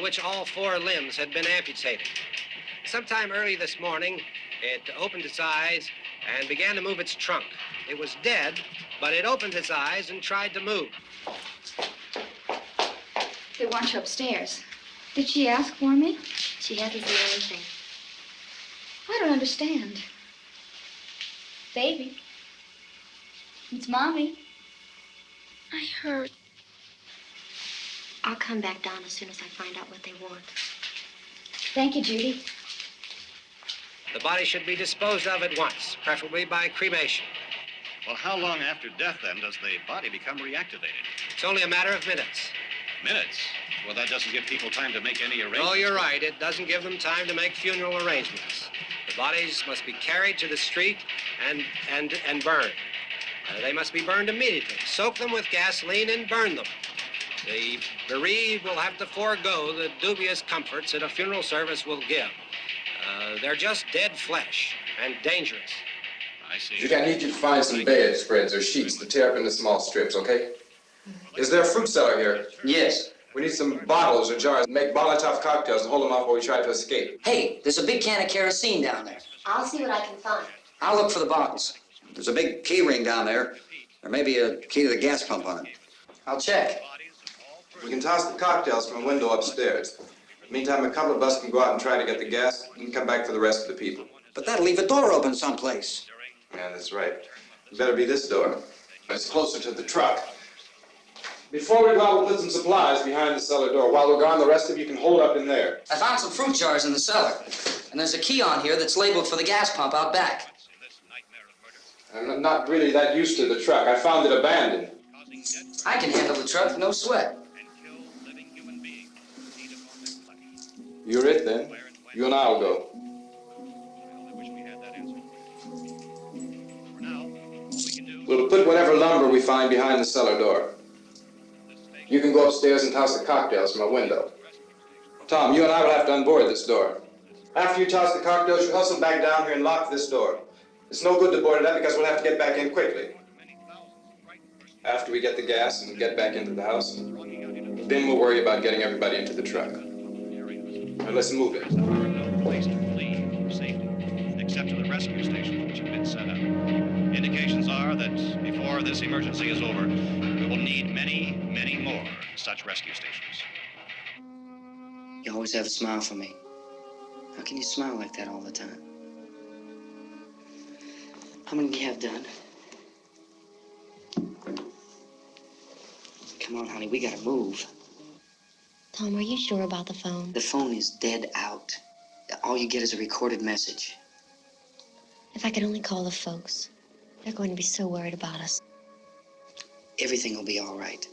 which all 4 limbs had been amputated. Sometime early this morning, it opened its eyes and began to move its trunk. It was dead, but it opened its eyes and tried to move. They want you upstairs. Did she ask for me? She hasn't seen anything. I don't understand. Baby. It's Mommy. I heard. I'll come back down as soon as I find out what they want. Thank you, Judy. The body should be disposed of at once, preferably by cremation. Well, how long after death, then, does the body become reactivated? It's only a matter of minutes. Minutes? Well, that doesn't give people time to make any arrangements. Oh, you're right. It doesn't give them time to make funeral arrangements. The bodies must be carried to the street and burned. They must be burned immediately. Soak them with gasoline and burn them. The bereaved will have to forego the dubious comforts that a funeral service will give. They're just dead flesh and dangerous. I see. Judy, I need you to find some bedspreads or sheets to tear up into small strips, okay? Is there a fruit cellar here? Yes. We need some bottles or jars. Make Molotov cocktails and hold them off while we try to escape. Hey, there's a big can of kerosene down there. I'll see what I can find. I'll look for the bottles. There's a big key ring down there. There may be a key to the gas pump on it. I'll check. We can toss the cocktails from a window upstairs. Meantime, a couple of us can go out and try to get the gas and come back for the rest of the people. But that'll leave a door open someplace. Yeah, that's right. It better be this door. It's closer to the truck. Before we go out, we'll put some supplies behind the cellar door. While we're gone, the rest of you can hold up in there. I found some fruit jars in the cellar. And there's a key on here that's labeled for the gas pump out back. I'm not really that used to the truck. I found it abandoned. I can handle the truck, no sweat. You're it, then. You and I'll go. We'll put whatever lumber we find behind the cellar door. You can go upstairs and toss the cocktails from a window. Tom, you and I will have to unboard this door. After you toss the cocktails, you hustle back down here and lock this door. It's no good to board it up because we'll have to get back in quickly. After we get the gas and get back into the house, then we'll worry about getting everybody into the truck. Now let's move it. There are no place to flee for safety, except to the rescue stations which have been set up. Indications are that before this emergency is over, we will need many, many more such rescue stations. You always have a smile for me. How can you smile like that all the time? How many do you have done? Come on, honey, we gotta move. Tom, are you sure about the phone? The phone is dead out. All you get is a recorded message. If I could only call the folks. They're going to be so worried about us. Everything will be all right.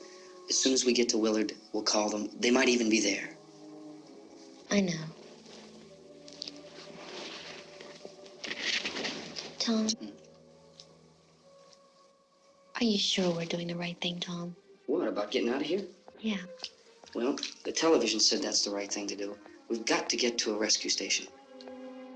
As soon as we get to Willard, we'll call them. They might even be there. I know. Tom, are you sure we're doing the right thing, Tom? What, about getting out of here? Yeah. Well, the television said that's the right thing to do. We've got to get to a rescue station.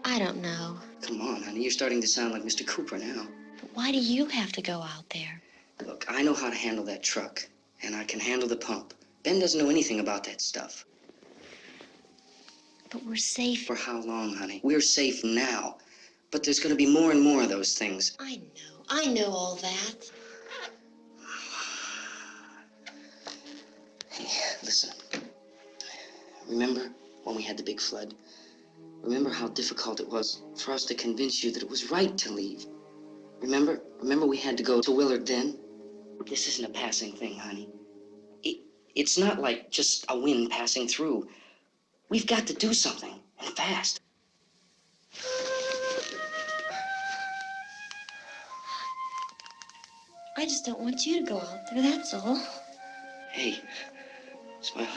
I don't know. Come on, honey, you're starting to sound like Mr. Cooper now. But why do you have to go out there? Look, I know how to handle that truck, and I can handle the pump. Ben doesn't know anything about that stuff. But we're safe. For how long, honey? We're safe now. But there's going to be more and more of those things. I know all that. Hey, listen. Remember when we had the big flood? Remember how difficult it was for us to convince you that it was right to leave? Remember we had to go to Willard then? This isn't a passing thing, honey. It's not like just a wind passing through. We've got to do something, and fast. I just don't want you to go out there, that's all. Hey, Smiley.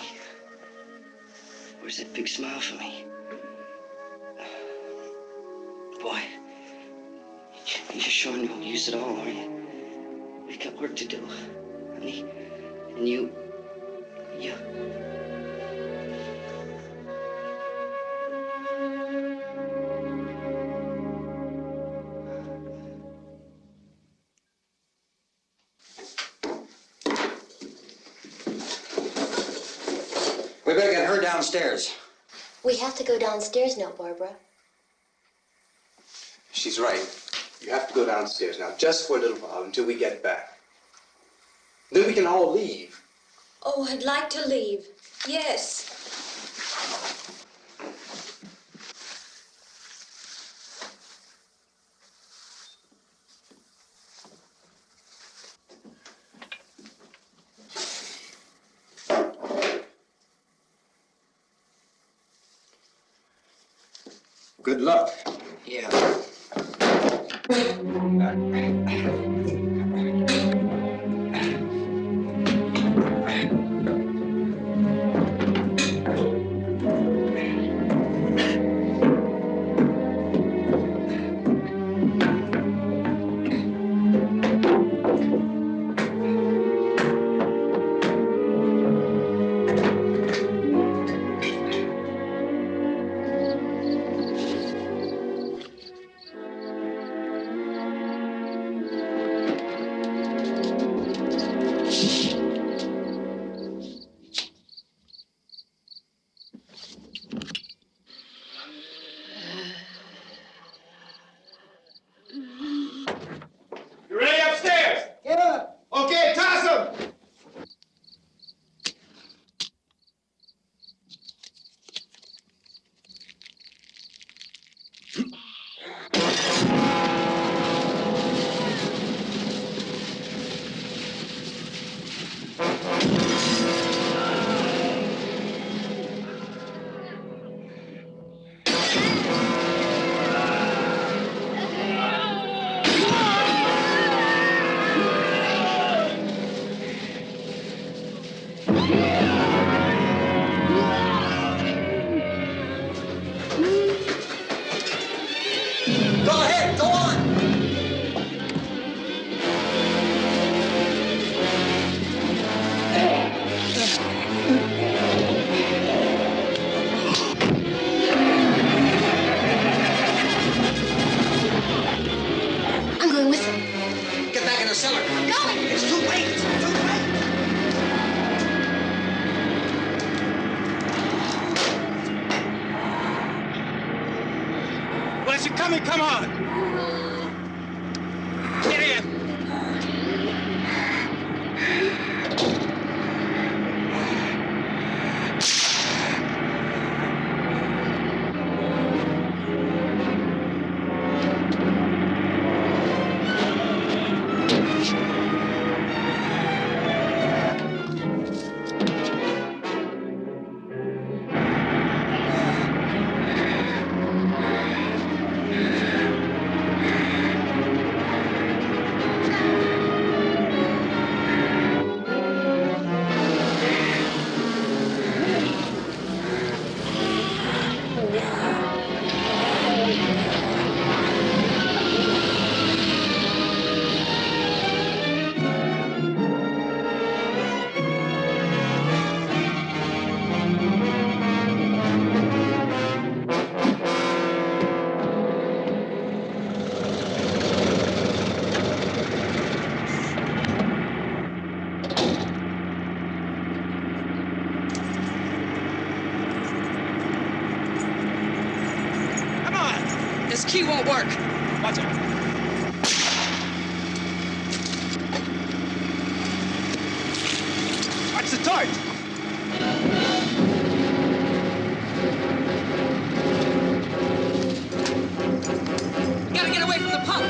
Where's that big smile for me? Boy, you're showing no use at all, aren't you? We've got work to do, honey. And you... We better get her downstairs. We have to go downstairs now, Barbara. She's right. You have to go downstairs now, just for a little while, until we get back. Then we can all leave. Oh, I'd like to leave. Yes. Good luck. Yeah. You ready upstairs? Yeah. Okay, toss him! Go ahead, go on. I'm going with him. Get back in the cellar. I'm going. It's too late. It's too late. Well, is it coming? Come on! Get in! This key won't work. Watch out. Watch the torch! Gotta get away from the pump.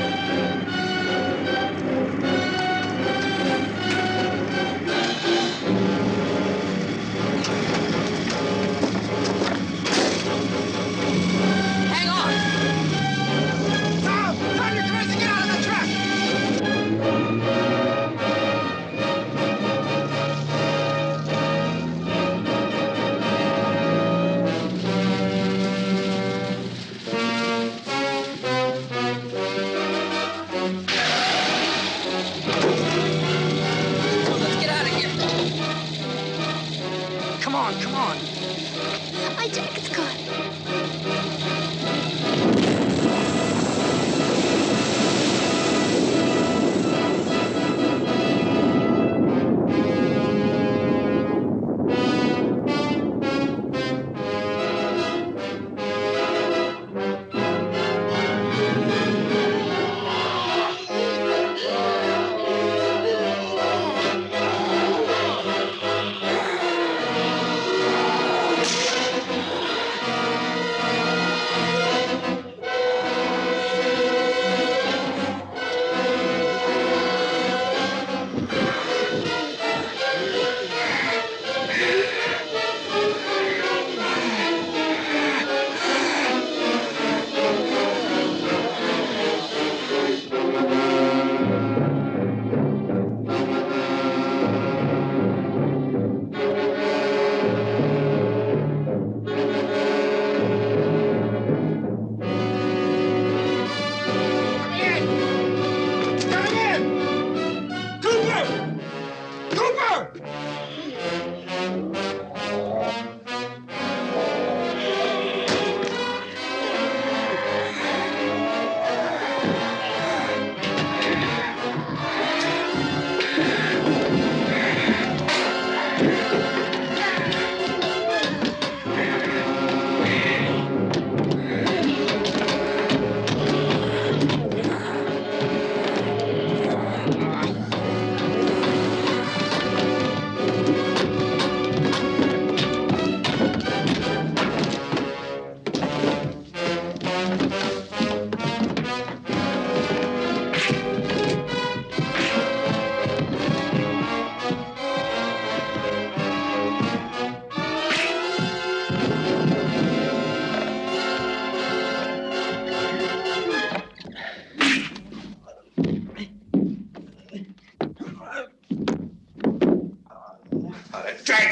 Hang on. Tom! Turn your crazy! Get out of the truck!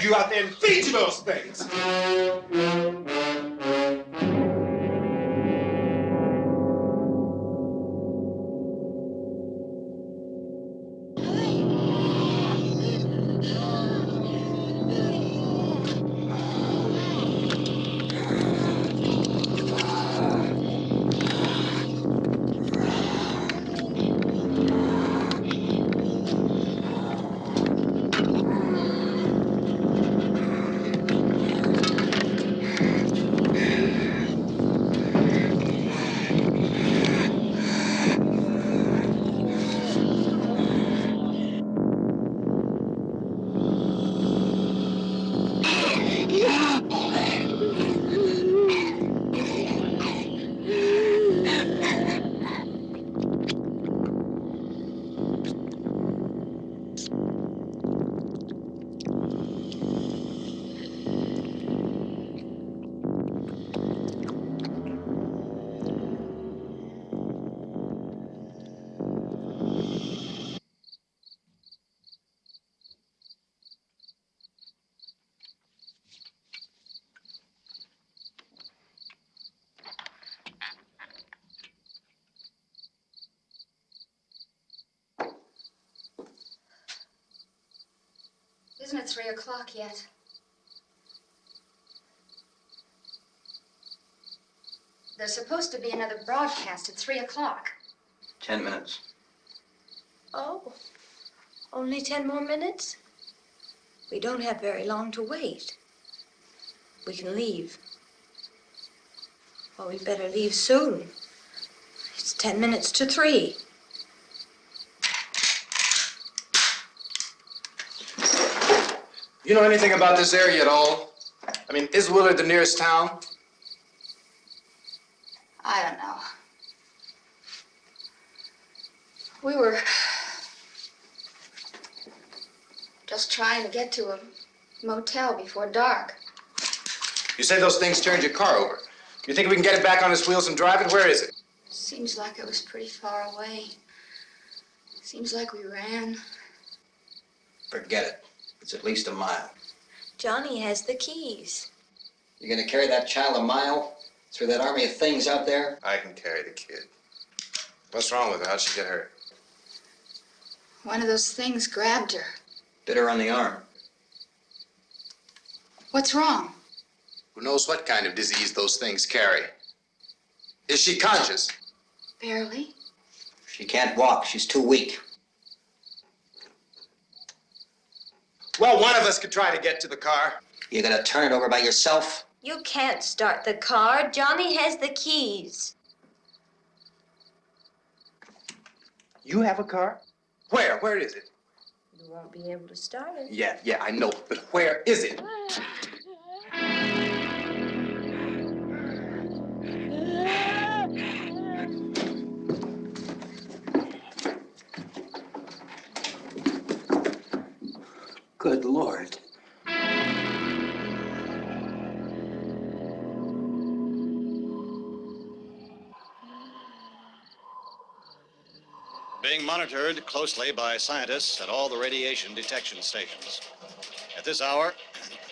you out there and feed you those things. Isn't it 3 o'clock yet? There's supposed to be another broadcast at 3 o'clock. 10 minutes. Oh, only 10 more minutes? We don't have very long to wait. We can leave. Well, we'd better leave soon. It's 10 minutes to 3. You know anything about this area at all? I mean, is Willard the nearest town? I don't know. We were just trying to get to a motel before dark. You say those things turned your car over. You think we can get it back on its wheels and drive it? Where is it? Seems like it was pretty far away. Seems like we ran. Forget it. It's at least a mile. Johnny has the keys. You're gonna carry that child a mile through that army of things out there? I can carry the kid. What's wrong with her? How'd she get hurt? One of those things grabbed her. Bit her on the arm. What's wrong? Who knows what kind of disease those things carry? Is she conscious? Barely. She can't walk. She's too weak. Well, one of us could try to get to the car. You gonna turn it over by yourself? You can't start the car. Johnny has the keys. You have a car? Where? Where is it? You won't be able to start it. Yeah, I know. But where is it? Good Lord. Being monitored closely by scientists at all the radiation detection stations. At this hour,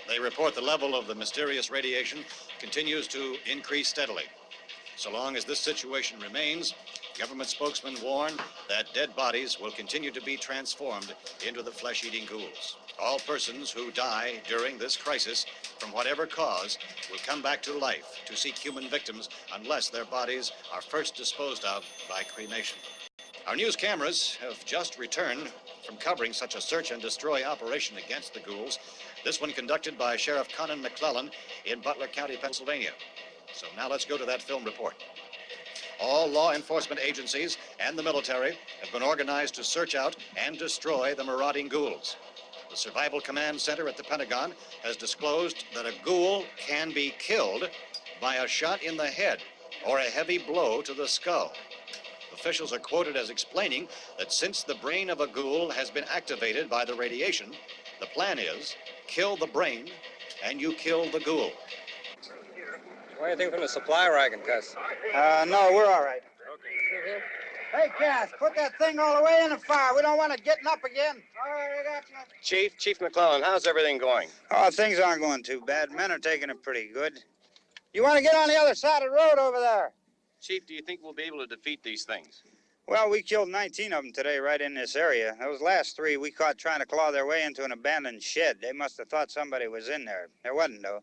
they report the level of the mysterious radiation continues to increase steadily. So long as this situation remains, government spokesmen warn that dead bodies will continue to be transformed into the flesh-eating ghouls. All persons who die during this crisis, from whatever cause, will come back to life to seek human victims unless their bodies are first disposed of by cremation. Our news cameras have just returned from covering such a search and destroy operation against the ghouls. This one conducted by Sheriff Conan McClellan in Butler County, Pennsylvania. So now let's go to that film report. All law enforcement agencies and the military have been organized to search out and destroy the marauding ghouls. The Survival Command Center at the Pentagon has disclosed that a ghoul can be killed by a shot in the head or a heavy blow to the skull. Officials are quoted as explaining that since the brain of a ghoul has been activated by the radiation, the plan is kill the brain and you kill the ghoul. What do you think from the supply wagon, Gus? No, we're all right. Hey, Cass, put that thing all the way in the fire. We don't want it getting up again. All right, I got you. Chief McClellan, how's everything going? Oh, things aren't going too bad. Men are taking it pretty good. You want to get on the other side of the road over there? Chief, do you think we'll be able to defeat these things? Well, we killed 19 of them today right in this area. Those last 3 we caught trying to claw their way into an abandoned shed. They must have thought somebody was in there. There wasn't, though.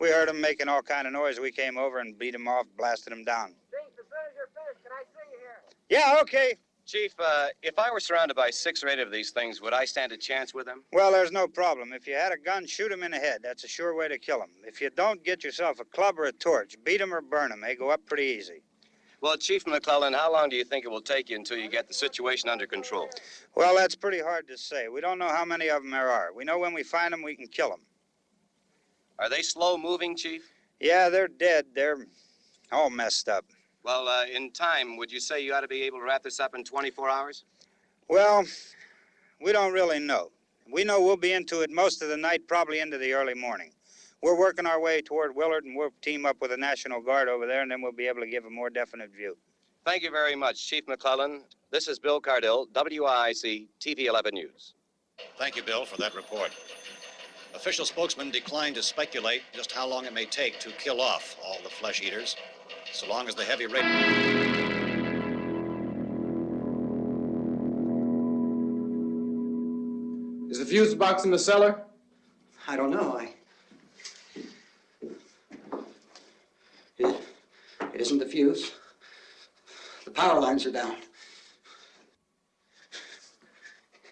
We heard them making all kind of noise. We came over and beat them off, blasted them down. Chief, as soon as you're finished, can I see you here? Yeah, okay. Chief, if I were surrounded by 6 or 8 of these things, would I stand a chance with them? Well, there's no problem. If you had a gun, shoot them in the head. That's a sure way to kill them. If you don't, get yourself a club or a torch. Beat them or burn them. They go up pretty easy. Well, Chief McClellan, how long do you think it will take you until you get the situation under control? Well, that's pretty hard to say. We don't know how many of them there are. We know when we find them, we can kill them. Are they slow-moving, Chief? Yeah, they're dead. They're all messed up. Well, in time, would you say you ought to be able to wrap this up in 24 hours? Well, we don't really know. We know we'll be into it most of the night, probably into the early morning. We're working our way toward Willard, and we'll team up with the National Guard over there, and then we'll be able to give a more definite view. Thank you very much, Chief McClellan. This is Bill Cardill, WIC TV 11 News. Thank you, Bill, for that report. Official spokesman declined to speculate just how long it may take to kill off all the flesh eaters, so long as the heavy rain... Is the fuse box in the cellar? I don't know. It isn't the fuse. The power lines are down.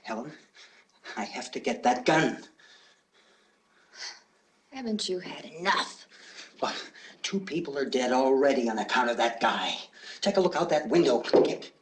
Helen, I have to get that gun. Haven't you had enough? But 2 people are dead already on account of that guy. Take a look out that window. Get.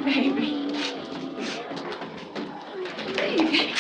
baby. Baby.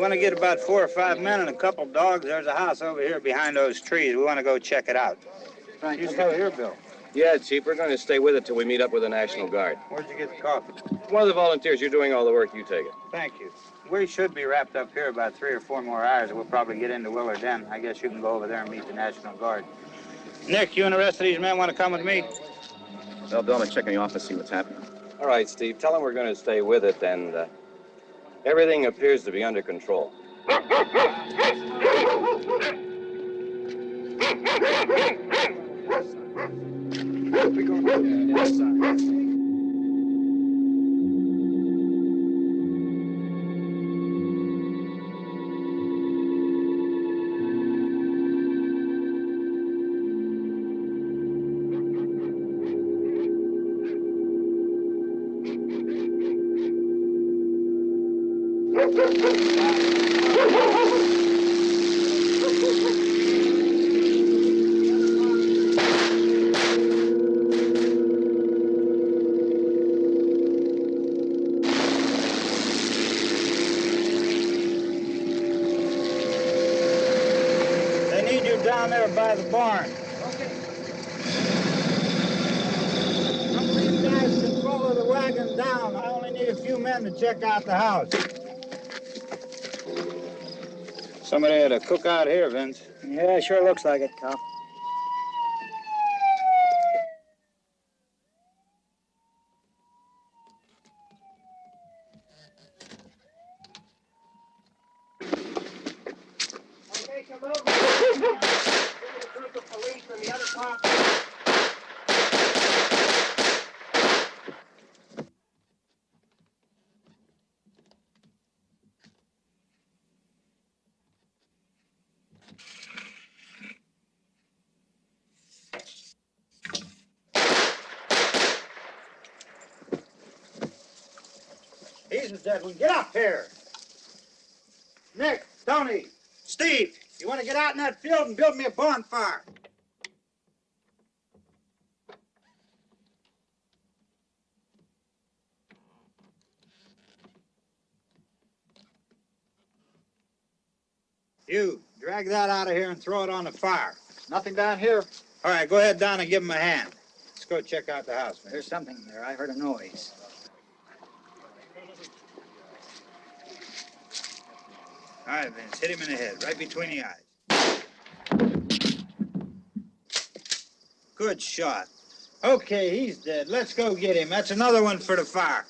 want to get about 4 or 5 men and a couple dogs. There's a house over here behind those trees. We want to go check it out. You still here, Bill? Yeah, Chief, we're going to stay with it till we meet up with the National Guard. Where'd you get the coffee? One of the volunteers, you're doing all the work, you take it. Thank you. We should be wrapped up here about 3 or 4 more hours, and we'll probably get into Willard then. I guess you can go over there and meet the National Guard. Nick, you and the rest of these men want to come with me? Well, Bill, I'm check in the office, see what's happening. All right, Steve, tell them we're going to stay with it, and everything appears to be under control. We go inside. Down there by the barn. Okay. Some of these guys can follow the wagon down. I only need a few men to check out the house. Somebody had a cookout here, Vince. Yeah, sure looks like it, Cop. Okay, come over. There's a group of police and the other cops. Easy, Edwin. Get up here. Nick, Tony, Steve, you want to get out in that field and build me a bonfire? You, drag that out of here and throw it on the fire. Nothing down here. All right, go ahead down and give him a hand. Let's go check out the house, man. There's something there. I heard a noise. All right, Vince, hit him in the head, right between the eyes. Good shot. Okay, he's dead. Let's go get him. That's another one for the fire.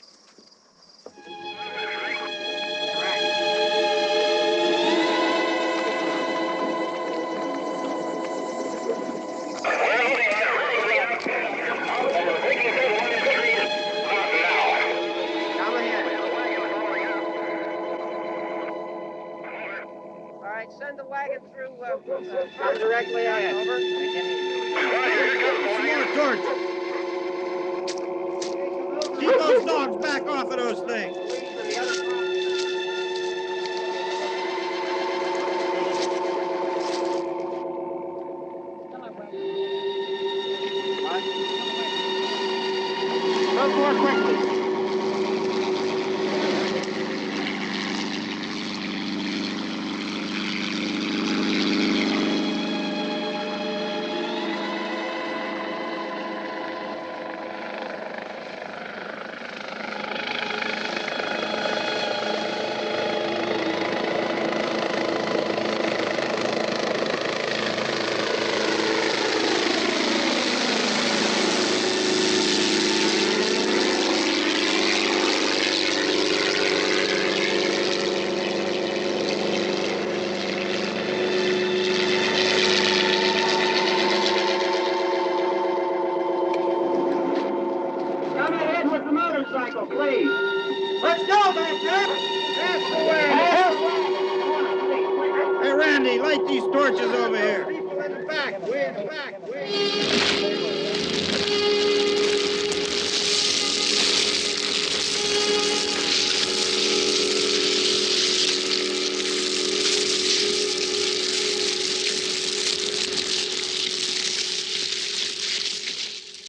Send the wagon through directly out. Over. More torch. Keep those dogs back off of those things. Go more quickly. Motorcycle, please. Let's go back there. That's the way. Hey, Randy, light these torches over here. People in the back, way in the back, way.